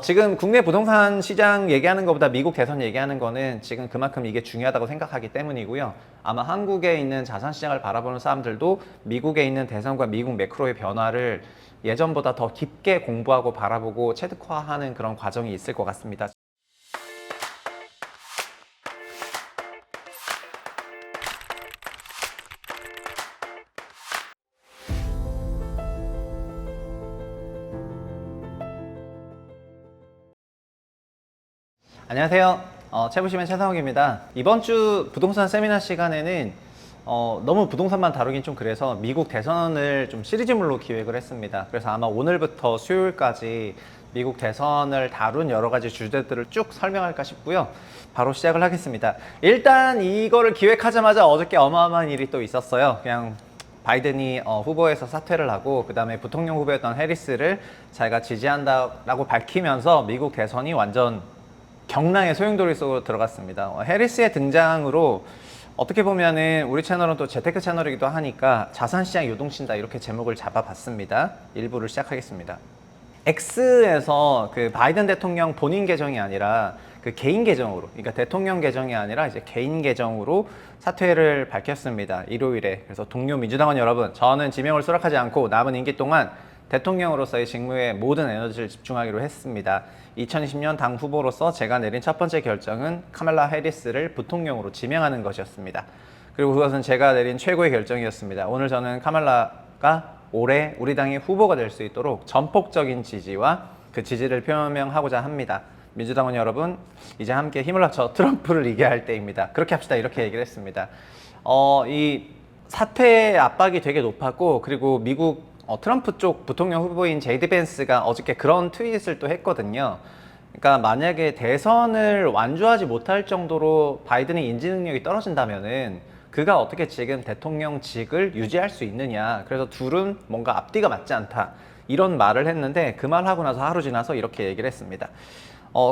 지금 국내 부동산 시장 얘기하는 것보다 미국 대선 얘기하는 거는 지금 그만큼 이게 중요하다고 생각하기 때문이고요. 아마 한국에 있는 자산 시장을 바라보는 사람들도 미국에 있는 대선과 미국 매크로의 변화를 예전보다 더 깊게 공부하고 바라보고 체득화하는 그런 과정이 있을 것 같습니다. 안녕하세요. 채부심의 최상욱입니다. 이번 주 부동산 세미나 시간에는 너무 부동산만 다루긴 좀 그래서 미국 대선을 좀 시리즈물로 기획을 했습니다. 그래서 아마 오늘부터 수요일까지 미국 대선을 다룬 여러 가지 주제들을 쭉 설명할까 싶고요. 바로 시작을 하겠습니다. 일단 이거를 기획하자마자 어저께 어마어마한 일이 또 있었어요. 그냥 바이든이 후보에서 사퇴를 하고 그 다음에 부통령 후보였던 해리스를 자기가 지지한다라고 밝히면서 미국 대선이 완전 경랑의 소용돌이 속으로 들어갔습니다. 해리스의 등장으로 어떻게 보면은 우리 채널은 또 재테크 채널이기도 하니까 자산시장 요동친다 이렇게 제목을 잡아봤습니다. 일부를 시작하겠습니다. X에서 그 바이든 대통령 본인 계정이 아니라 그 개인 계정으로, 그러니까 대통령 계정이 아니라 이제 개인 계정으로 사퇴를 밝혔습니다. 일요일에. 그래서 동료 민주당원 여러분, 저는 지명을 수락하지 않고 남은 임기 동안 대통령으로서의 직무에 모든 에너지를 집중하기로 했습니다. 2020년 당 후보로서 제가 내린 첫 번째 결정은 카말라 해리스를 부통령으로 지명하는 것이었습니다. 그리고 그것은 제가 내린 최고의 결정이었습니다. 오늘 저는 카말라가 올해 우리 당의 후보가 될 수 있도록 전폭적인 지지와 그 지지를 표명하고자 합니다. 민주당원 여러분, 이제 함께 힘을 합쳐 트럼프를 이겨야 할 때입니다. 그렇게 합시다. 이렇게 얘기를 했습니다. 이 사퇴의 압박이 되게 높았고, 그리고 미국 트럼프 쪽 부통령 후보인 제이드 벤스가 어저께 그런 트윗을 또 했거든요. 그러니까 만약에 대선을 완주하지 못할 정도로 바이든의 인지 능력이 떨어진다면은 그가 어떻게 지금 대통령직을 유지할 수 있느냐. 그래서 둘은 뭔가 앞뒤가 맞지 않다. 이런 말을 했는데 그 말하고 나서 하루 지나서 이렇게 얘기를 했습니다.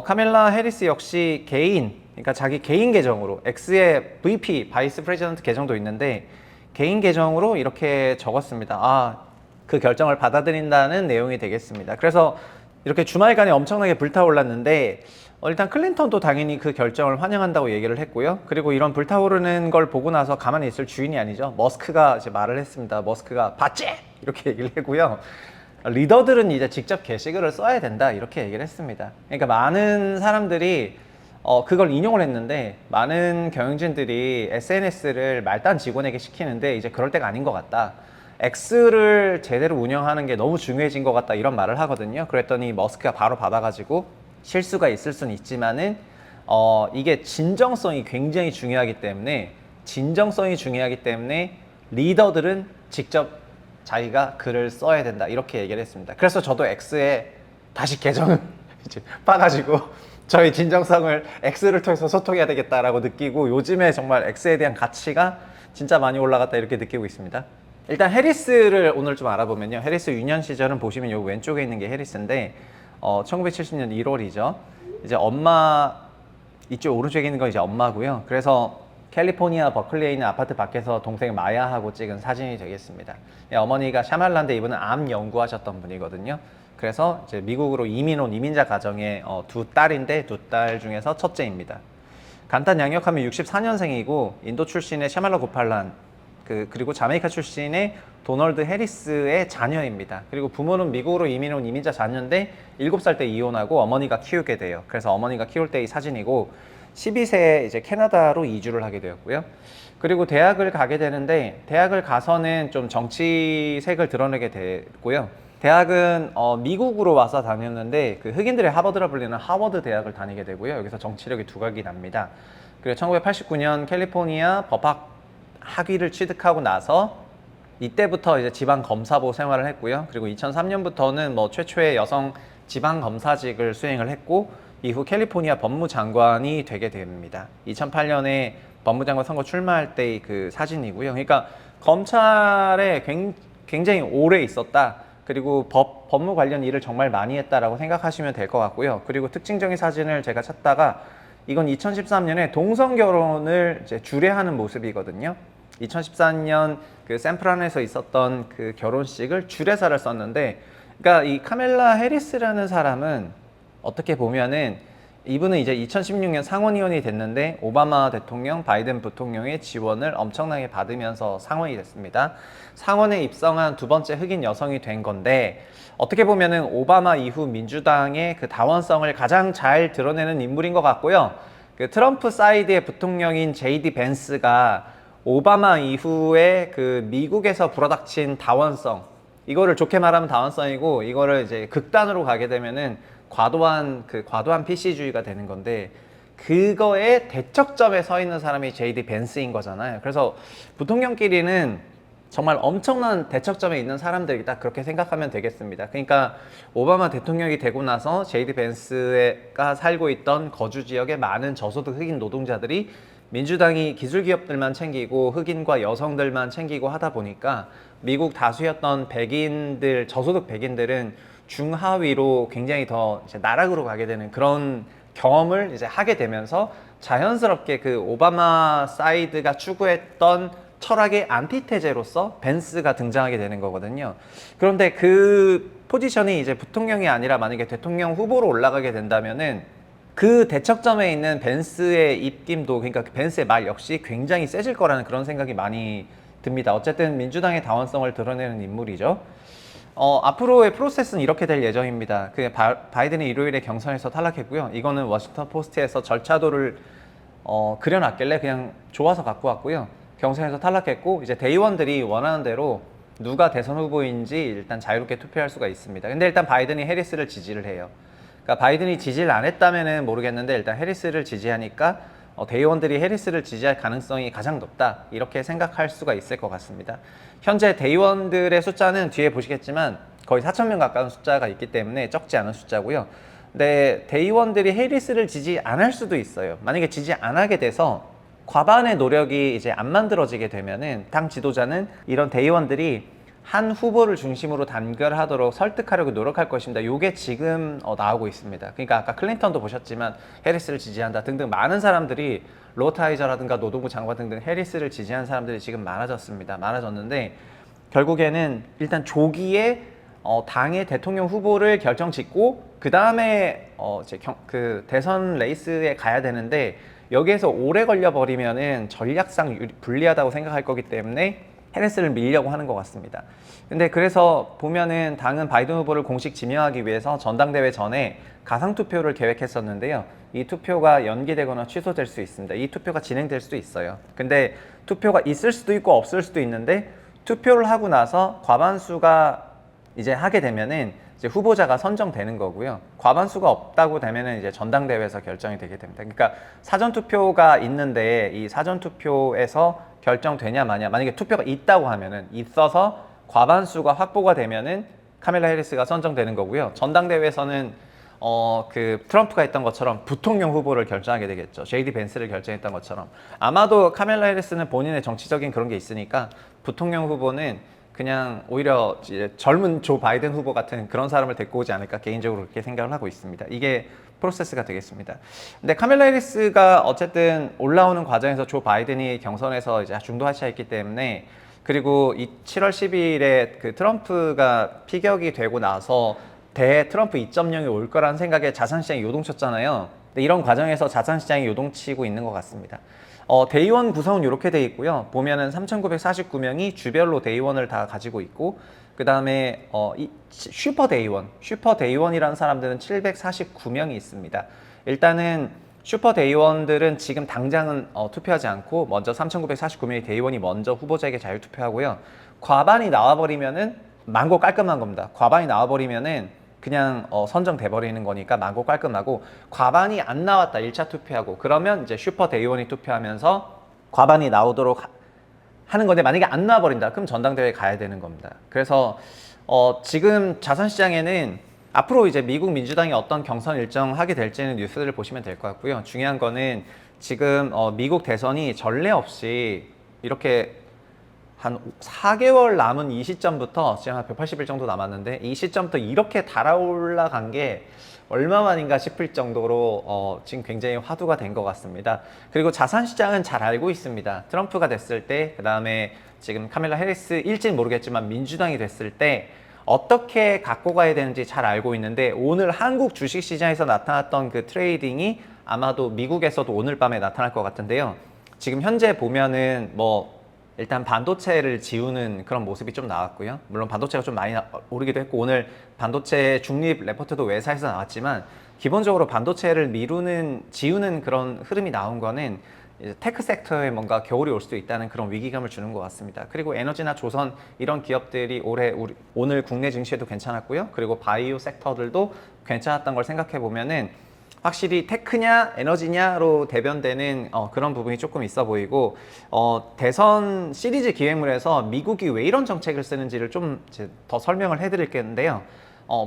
카멜라 해리스 역시 개인, 그러니까 자기 개인 계정으로 X의 VP, 바이스 프레지던트 계정도 있는데 개인 계정으로 이렇게 적었습니다. 그 결정을 받아들인다는 내용이 되겠습니다. 그래서 이렇게 주말간에 엄청나게 불타올랐는데 일단 클린턴도 당연히 그 결정을 환영한다고 얘기를 했고요. 그리고 이런 불타오르는 걸 보고 나서 가만히 있을 주인이 아니죠. 머스크가 이제 말을 했습니다. 머스크가 봤지? 이렇게 얘기를 했고요. 리더들은 이제 직접 게시글을 써야 된다 이렇게 얘기를 했습니다. 그러니까 많은 사람들이 그걸 인용을 했는데 많은 경영진들이 SNS를 말단 직원에게 시키는데 이제 그럴 때가 아닌 것 같다. X를 제대로 운영하는 게 너무 중요해진 것 같다 이런 말을 하거든요. 그랬더니 머스크가 바로 받아가지고 실수가 있을 수는 있지만은 이게 진정성이 굉장히 중요하기 때문에 리더들은 직접 자기가 글을 써야 된다 이렇게 얘기를 했습니다. 그래서 저도 X에 다시 계정을 이제 파가지고 저희 진정성을 X를 통해서 소통해야 되겠다라고 느끼고 요즘에 정말 X에 대한 가치가 진짜 많이 올라갔다 이렇게 느끼고 있습니다. 일단 해리스를 오늘 좀 알아보면요. 해리스 유년 시절은 보시면 여기 왼쪽에 있는 게 해리스인데 1970년 1월이죠. 이제 엄마 이쪽 오른쪽에 있는 건 이제 엄마고요. 그래서 캘리포니아 버클리에 있는 아파트 밖에서 동생 마야하고 찍은 사진이 되겠습니다. 어머니가 샤말란데 이분은 암 연구하셨던 분이거든요. 그래서 이제 미국으로 이민 온 이민자 가정의 두 딸인데 두 딸 중에서 첫째입니다. 간단 양력하면 64년생이고 인도 출신의 샤말라 고팔란 그리고 자메이카 출신의 도널드 해리스의 자녀입니다. 그리고 부모는 미국으로 이민 온 이민자 자녀인데 7살 때 이혼하고 어머니가 키우게 돼요. 그래서 어머니가 키울 때의 사진이고 12세에 이제 캐나다로 이주를 하게 되었고요. 그리고 대학을 가게 되는데 대학을 가서는 좀 정치색을 드러내게 됐고요. 대학은 미국으로 와서 다녔는데 그 흑인들의 하버드라 불리는 하워드 대학을 다니게 되고요. 여기서 정치력이 두각이 납니다. 그리고 1989년 캘리포니아 법학 학위를 취득하고 나서 이때부터 이제 지방 검사보 생활을 했고요. 그리고 2003년부터는 뭐 최초의 여성 지방 검사직을 수행을 했고 이후 캘리포니아 법무장관이 되게 됩니다. 2008년에 법무장관 선거 출마할 때의 그 사진이고요. 그러니까 검찰에 굉장히 오래 있었다. 그리고 법무 관련 일을 정말 많이 했다라고 생각하시면 될 것 같고요. 그리고 특징적인 사진을 제가 찾다가 이건 2013년에 동성 결혼을 이제 주례하는 모습이거든요. 2014년 그 샌프란에서 있었던 그 결혼식을 주례사를 썼는데, 그러니까 이 카멜라 해리스라는 사람은 어떻게 보면은 이분은 이제 2016년 상원의원이 됐는데 오바마 대통령, 바이든 부통령의 지원을 엄청나게 받으면서 상원이 됐습니다. 상원에 입성한 두 번째 흑인 여성이 된 건데 어떻게 보면은 오바마 이후 민주당의 그 다원성을 가장 잘 드러내는 인물인 것 같고요. 그 트럼프 사이드의 부통령인 제이디 벤스가 오바마 이후에 그 미국에서 불어닥친 다원성, 이거를 좋게 말하면 다원성이고 이거를 이제 극단으로 가게 되면은 과도한 PC주의가 되는 건데 그거의 대척점에 서 있는 사람이 제이디 벤스인 거잖아요. 그래서 부통령끼리는 정말 엄청난 대척점에 있는 사람들이다 그렇게 생각하면 되겠습니다. 그러니까 오바마 대통령이 되고 나서 제이디 벤스가 살고 있던 거주 지역의 많은 저소득 흑인 노동자들이 민주당이 기술기업들만 챙기고 흑인과 여성들만 챙기고 하다 보니까 미국 다수였던 백인들, 저소득 백인들은 중하위로 굉장히 더 이제 나락으로 가게 되는 그런 경험을 이제 하게 되면서 자연스럽게 그 오바마 사이드가 추구했던 철학의 안티테제로서 벤스가 등장하게 되는 거거든요. 그런데 그 포지션이 이제 부통령이 아니라 만약에 대통령 후보로 올라가게 된다면은 그 대척점에 있는 벤스의 입김도, 그러니까 벤스의 말 역시 굉장히 세질 거라는 그런 생각이 많이 듭니다. 어쨌든 민주당의 다원성을 드러내는 인물이죠. 앞으로의 프로세스는 이렇게 될 예정입니다. 바이든이 일요일에 경선에서 탈락했고요. 이거는 워싱턴 포스트에서 절차도를 그려놨길래 그냥 좋아서 갖고 왔고요. 경선에서 탈락했고 이제 대의원들이 원하는 대로 누가 대선 후보인지 일단 자유롭게 투표할 수가 있습니다. 근데 일단 바이든이 해리스를 지지를 해요. 그러니까 바이든이 지지를 안 했다면은 모르겠는데 일단 해리스를 지지하니까 대의원들이 해리스를 지지할 가능성이 가장 높다 이렇게 생각할 수가 있을 것 같습니다. 현재 대의원들의 숫자는 뒤에 보시겠지만 거의 4,000명 가까운 숫자가 있기 때문에 적지 않은 숫자고요. 근데 대의원들이 해리스를 지지 안 할 수도 있어요. 만약에 지지 안 하게 돼서 과반의 노력이 이제 안 만들어지게 되면은 당 지도자는 이런 대의원들이 한 후보를 중심으로 단결하도록 설득하려고 노력할 것입니다. 이게 지금 나오고 있습니다. 그러니까 아까 클린턴도 보셨지만 해리스를 지지한다 등등 많은 사람들이 로타이저라든가 노동부 장관 등등 해리스를 지지한 사람들이 지금 많아졌습니다. 많아졌는데 결국에는 일단 조기에 당의 대통령 후보를 결정짓고 그 다음에 그 대선 레이스에 가야 되는데 여기에서 오래 걸려버리면은 전략상 불리하다고 생각할 거기 때문에 해리스를 밀려고 하는 것 같습니다. 근데 그래서 보면은 당은 바이든 후보를 공식 지명하기 위해서 전당대회 전에 가상투표를 계획했었는데요. 이 투표가 연기되거나 취소될 수 있습니다. 이 투표가 진행될 수도 있어요. 근데 투표가 있을 수도 있고 없을 수도 있는데 투표를 하고 나서 과반수가 이제 하게 되면은 이제 후보자가 선정되는 거고요. 과반수가 없다고 되면은 이제 전당대회에서 결정이 되게 됩니다. 그러니까 사전투표가 있는데 이 사전투표에서 결정되냐 마냐, 만약에 투표가 있다고 하면은 있어서 과반수가 확보가 되면은 카밀라 해리스가 선정되는 거고요. 전당대회에서는 그 트럼프가 했던 것처럼 부통령 후보를 결정하게 되겠죠. 제이디 벤스를 결정했던 것처럼 아마도 카밀라 해리스는 본인의 정치적인 그런 게 있으니까 부통령 후보는 그냥 오히려 젊은 조 바이든 후보 같은 그런 사람을 데리고 오지 않을까 개인적으로 그렇게 생각을 하고 있습니다. 이게 프로세스가 되겠습니다. 근데 카밀라 해리스가 어쨌든 올라오는 과정에서 조 바이든이 경선에서 이제 중도하차했기 때문에 그리고 7월 12일에 그 트럼프가 피격이 되고 나서 대 트럼프 2.0이 올 거라는 생각에 자산시장이 요동쳤잖아요. 근데 이런 과정에서 자산시장이 요동치고 있는 것 같습니다. 대의원 구성은 이렇게 돼 있고요. 보면은 3,949명이 주별로 대의원을 다 가지고 있고 그 다음에 슈퍼 대의원이라는 사람들은 749명이 있습니다. 일단은 슈퍼 대의원들은 지금 당장은 투표하지 않고 먼저 3,949명의 대의원이 먼저 후보자에게 자유투표하고요. 과반이 나와버리면은 만고 깔끔한 겁니다. 과반이 나와버리면은 그냥 선정돼 버리는 거니까 만고 깔끔하고 과반이 안 나왔다 1차 투표하고 그러면 이제 슈퍼 대의원이 투표하면서 과반이 나오도록 하는 건데 만약에 안 나와버린다 그럼 전당대회에 가야 되는 겁니다. 그래서 지금 자산시장에는 앞으로 이제 미국 민주당이 어떤 경선 일정 하게 될지는 뉴스를 보시면 될 것 같고요. 중요한 거는 지금 미국 대선이 전례 없이 이렇게 한 4개월 남은 이 시점부터 지금 한 180일 정도 남았는데 이 시점부터 이렇게 달아올라간 게 얼마만인가 싶을 정도로 지금 굉장히 화두가 된 것 같습니다. 그리고 자산시장은 잘 알고 있습니다. 트럼프가 됐을 때, 그 다음에 지금 카밀라 해리스일지는 모르겠지만 민주당이 됐을 때 어떻게 갖고 가야 되는지 잘 알고 있는데 오늘 한국 주식시장에서 나타났던 그 트레이딩이 아마도 미국에서도 오늘 밤에 나타날 것 같은데요. 지금 현재 보면은 뭐 일단 반도체를 지우는 그런 모습이 좀 나왔고요. 물론 반도체가 좀 많이 오르기도 했고 오늘 반도체 중립 레포트도 외사에서 나왔지만 기본적으로 반도체를 지우는 그런 흐름이 나온 거는 이제 테크 섹터에 뭔가 겨울이 올 수도 있다는 그런 위기감을 주는 것 같습니다. 그리고 에너지나 조선 이런 기업들이 오늘 국내 증시에도 괜찮았고요. 그리고 바이오 섹터들도 괜찮았던 걸 생각해 보면은 확실히 테크냐 에너지냐로 대변되는 그런 부분이 조금 있어 보이고 대선 시리즈 기획물에서 미국이 왜 이런 정책을 쓰는지를 좀 더 설명을 해드릴 겠는데요.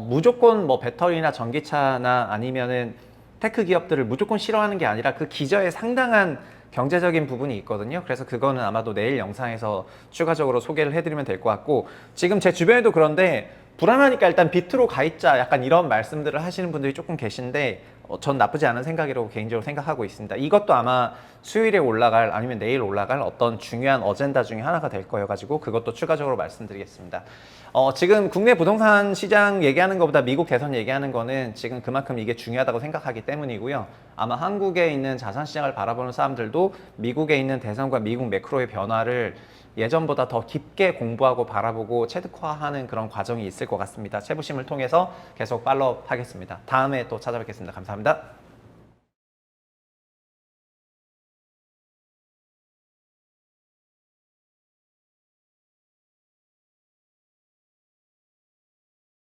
무조건 뭐 배터리나 전기차나 아니면은 테크 기업들을 무조건 싫어하는 게 아니라 그 기저에 상당한 경제적인 부분이 있거든요. 그래서 그거는 아마도 내일 영상에서 추가적으로 소개를 해드리면 될 것 같고 지금 제 주변에도 그런데 불안하니까 일단 비트로 가입자 약간 이런 말씀들을 하시는 분들이 조금 계신데 전 나쁘지 않은 생각이라고 개인적으로 생각하고 있습니다. 이것도 아마 수요일에 올라갈 아니면 내일 올라갈 어떤 중요한 어젠다 중에 하나가 될 거여 가지고 그것도 추가적으로 말씀드리겠습니다. 지금 국내 부동산 시장 얘기하는 것보다 미국 대선 얘기하는 거는 지금 그만큼 이게 중요하다고 생각하기 때문이고요. 아마 한국에 있는 자산 시장을 바라보는 사람들도 미국에 있는 대선과 미국 매크로의 변화를 예전보다 더 깊게 공부하고 바라보고 체득화하는 그런 과정이 있을 것 같습니다. 채부심을 통해서 계속 팔로우 하겠습니다. 다음에 또 찾아뵙겠습니다. 감사합니다.